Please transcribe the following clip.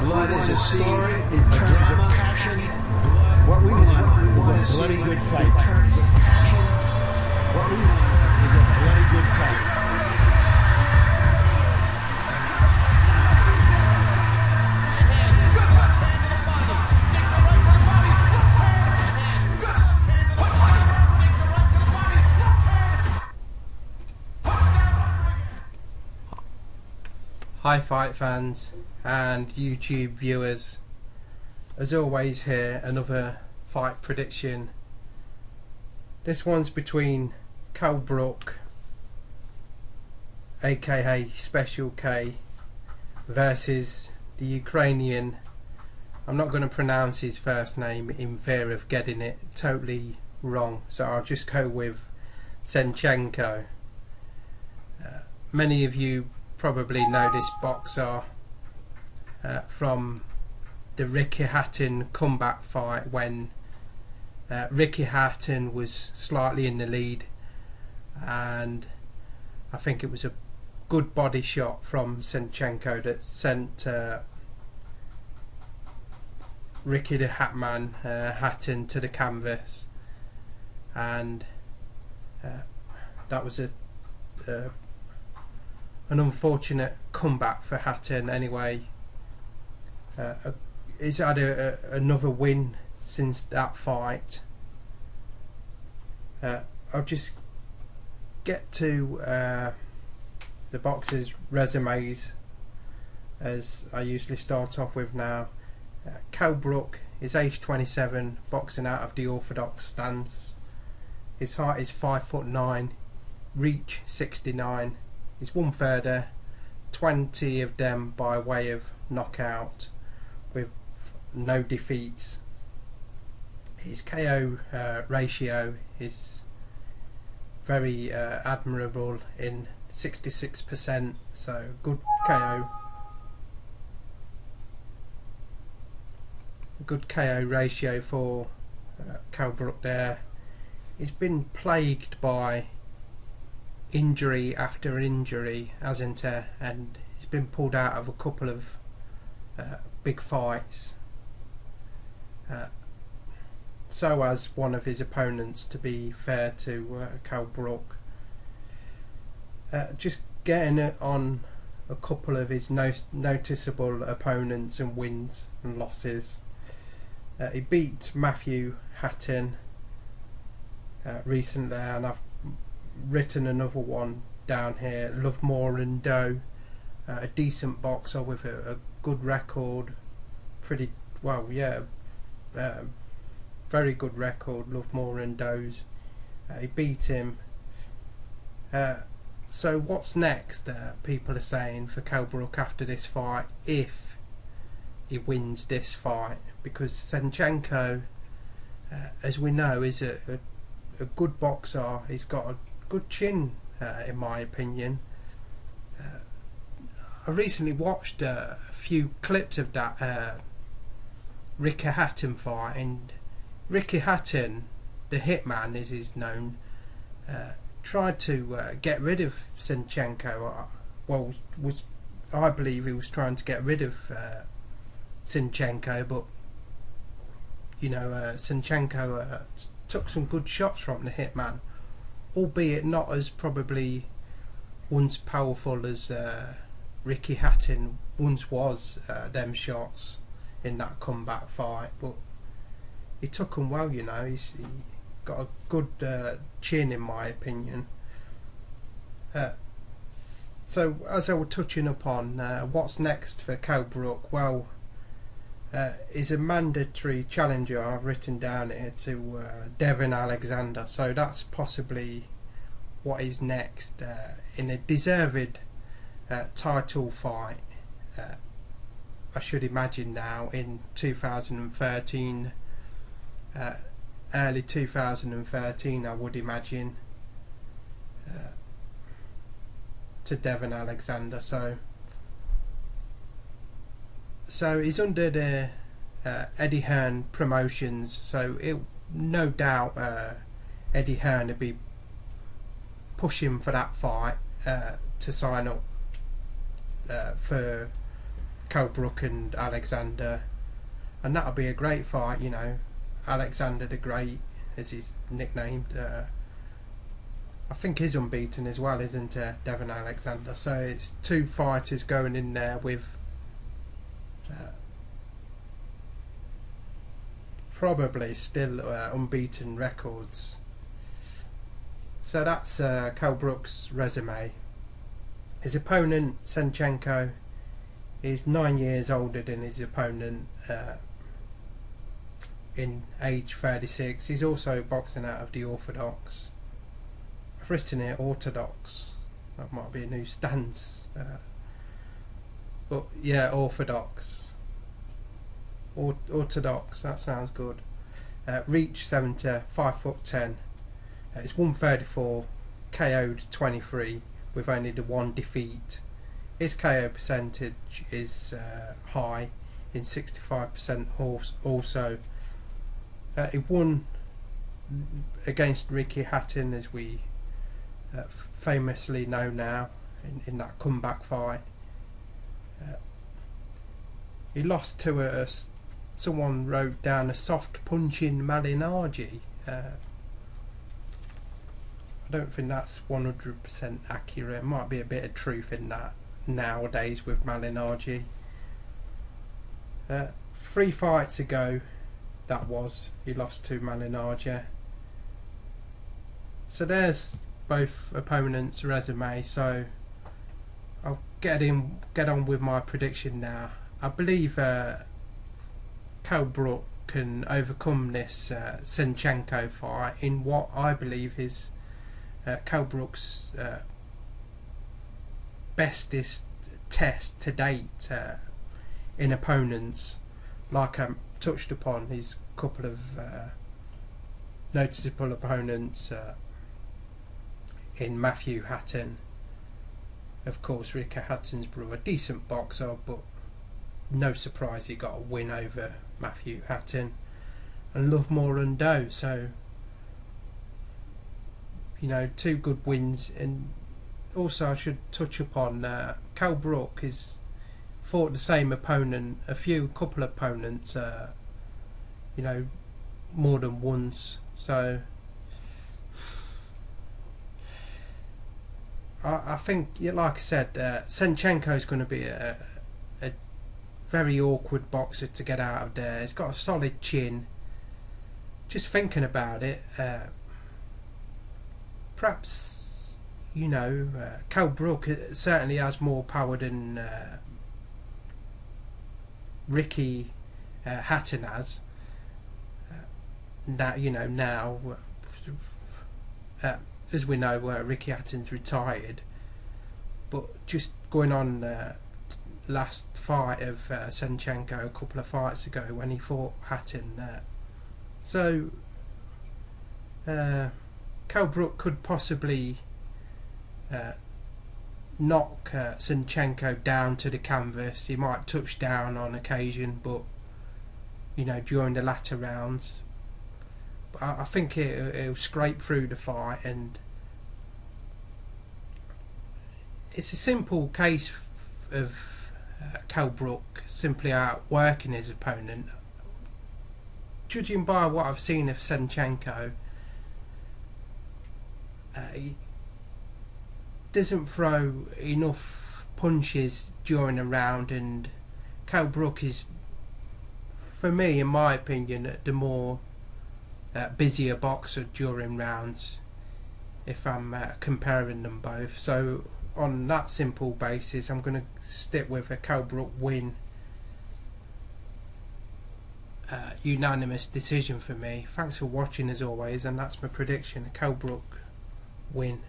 blood is a story, a drama, passion. What we want is a bloody good fight. What we want is a bloody good fight. Hi fight fans and YouTube viewers, as always here another fight prediction. This one's between Kell Brook aka Special K versus the Ukrainian, I'm not going to pronounce his first name in fear of getting it totally wrong, so I'll just go with Senchenko. Many of you probably know this boxer from the Ricky Hatton comeback fight when Ricky Hatton was slightly in the lead, and I think it was a good body shot from Senchenko that sent Ricky the Hatman Hatton to the canvas, and that was an unfortunate comeback for Hatton. Anyway, he's had another win since that fight. I'll just get to the boxers' resumes as I usually start off with now. Kell Brook is age 27, boxing out of the orthodox stance. His height is 5'9", reach 69. He's won 20 of them by way of knockout with no defeats. His KO ratio is very admirable in 66%, so good KO. Good KO ratio for Kell Brook there. He's been plagued by injury after injury, hasn't he? And he's been pulled out of a couple of big fights. So has one of his opponents, to be fair to Kell Brook. Just getting it on a couple of his noticeable opponents and wins and losses. He beat Matthew Hatton recently, and I've written another one down here. Lovemore and Doe, a decent boxer with a good record, pretty well, yeah, very good record. Lovemore and Doe's. He beat him. So what's next? People are saying for Kell Brook after this fight, if he wins this fight, because Senchenko, as we know, is a good boxer. He's got a good chin, in my opinion. I recently watched a few clips of that Ricky Hatton fight, and Ricky Hatton, the Hitman as he's known, tried to get rid of Senchenko. Well, I believe he was trying to get rid of Senchenko, but you know, Senchenko took some good shots from the Hitman, albeit not as probably once powerful as Ricky Hatton once was, them shots in that comeback fight, but he took them well, you know. He got a good chin, in my opinion. So as I was touching upon, what's next for Kell Brook? Well, is a mandatory challenger, I've written down here, to Devin Alexander, so that's possibly what is next, in a deserved title fight, I should imagine now in 2013, early 2013 I would imagine, to Devin Alexander. So he's under the Eddie Hearn Promotions, so it no doubt Eddie Hearn will be pushing for that fight to sign up for Kell Brook and Alexander, and that'll be a great fight. You know, Alexander the Great, as he's nicknamed. I think he's unbeaten as well, isn't Devon Alexander? So it's two fighters going in there with probably still unbeaten records. So that's Kell Brook's resume. His opponent, Senchenko, is 9 years older than his opponent in age 36. He's also boxing out of the Orthodox. I've written here Orthodox. That might be a new stance. But yeah, Orthodox. Orthodox, that sounds good. Reach 70, 5'10". It's 134, KO'd 23 with only the one defeat. His KO percentage is high, in 65% also. He won against Ricky Hatton, as we famously know now, in that comeback fight. He lost to someone wrote down a soft punching Malinagi. I don't think that's 100% accurate. It might be a bit of truth in that nowadays with Malinagi. 3 fights ago, he lost to Malinagi. So there's both opponents' resume. So I'll get on with my prediction now. I believe Kell Brook can overcome this Senchenko fight in what I believe is Kell Brook's bestest test to date in opponents. Like I touched upon, his couple of noticeable opponents in Matthew Hatton. Of course, Ricky Hatton's brother, decent boxer, but no surprise he got a win over Matthew Hatton. And Lovemore and Doe, so you know, 2 good wins. And also I should touch upon Kell Brook has fought the same opponent, couple of opponents, you know, more than once. So I think, like I said, Senchenko is going to be a very awkward boxer to get out of there. He's got a solid chin. Just thinking about it, perhaps, you know, Kell Brook certainly has more power than Ricky Hatton has. Now, you know, now as we know, Ricky Hatton's retired. But just going on last fight of Senchenko a couple of fights ago when he fought Hatton. So Kell Brook could possibly knock Senchenko down to the canvas. He might touch down on occasion, but you know, during the latter rounds. But I think it'll scrape through the fight, and it's a simple case of Kell Brook simply outworking his opponent. Judging by what I've seen of Senchenko, he doesn't throw enough punches during a round, and Kell Brook is, for me, in my opinion, the more busier boxer during rounds, if I'm comparing them both. So on that simple basis, I'm going to stick with a Kell Brook win. Unanimous decision for me. Thanks for watching as always, and that's my prediction, a Kell Brook win.